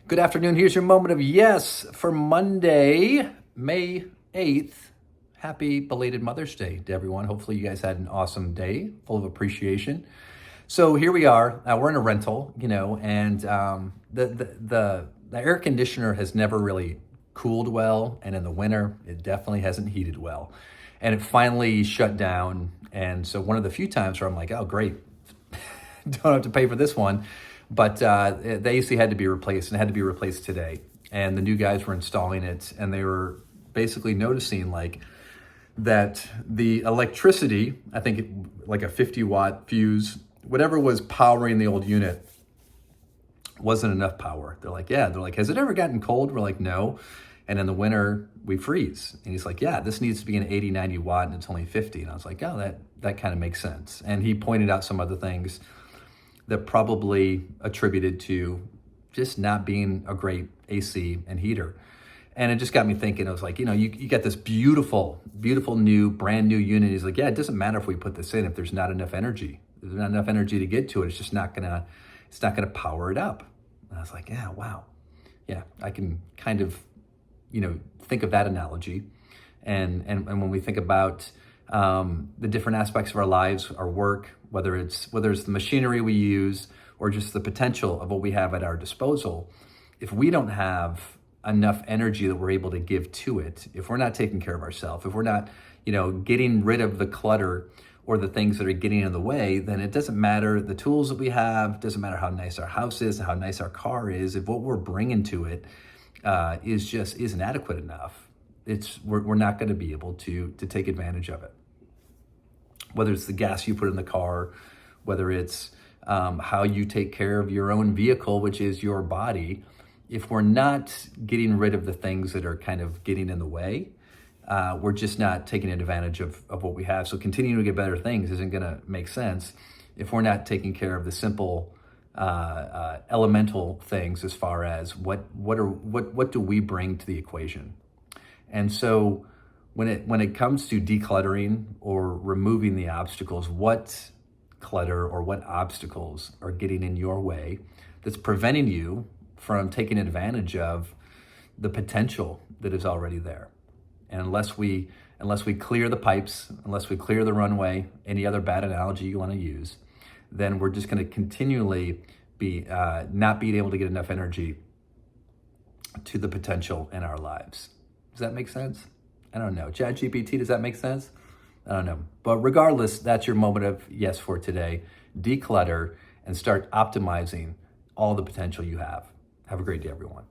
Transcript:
Good afternoon. Here's your moment of yes for Monday, May 8th. Happy belated Mother's Day to everyone. Hopefully, you guys had an awesome day full of appreciation. So here we are. We're in a rental, and the air conditioner has never really cooled well, and in the winter, it definitely hasn't heated well. And it finally shut down. And so one of the few times where I'm like, oh, great, don't have to pay for this one. But the AC had to be replaced, and it had to be replaced today. And the new guys were installing it, and they were basically noticing that the electricity, I think like a 50-watt fuse, whatever was powering the old unit, wasn't enough power. They're like, has it ever gotten cold? We're like, no. And in the winter, we freeze. And he's like, yeah, this needs to be an 80, 90 watt, and it's only 50. And I was like, oh, that kind of makes sense. And he pointed out some other things that probably attributed to just not being a great AC and heater. And it just got me thinking. I was like, you got this beautiful, beautiful brand new unit. He's like, yeah, it doesn't matter if we put this in, if there's not enough energy. There's not enough energy to get to it. It's just not gonna power it up. And I was like, yeah, wow. Yeah, I can kind of, think of that analogy. And when we think about the different aspects of our lives, our work, whether it's the machinery we use or just the potential of what we have at our disposal, if we don't have enough energy that we're able to give to it, if we're not taking care of ourselves, if we're not, getting rid of the clutter or the things that are getting in the way, then it doesn't matter the tools that we have, doesn't matter how nice our house is, how nice our car is, if what we're bringing to it isn't adequate enough, we're not going to be able to take advantage of it. Whether it's the gas you put in the car, whether it's how you take care of your own vehicle, which is your body, if we're not getting rid of the things that are kind of getting in the way, we're just not taking advantage of what we have. So continuing to get better things isn't going to make sense if we're not taking care of the simple elemental things as far as what do we bring to the equation. And so when it comes to decluttering or removing the obstacles, what clutter or what obstacles are getting in your way that's preventing you from taking advantage of the potential that is already there? And unless we clear the pipes, unless we clear the runway, any other bad analogy you want to use, then we're just going to continually be not being able to get enough energy to the potential in our lives. Does that make sense? I don't know. ChatGPT, does that make sense? I don't know. But regardless, that's your moment of yes for today. Declutter and start optimizing all the potential you have. Have a great day, everyone.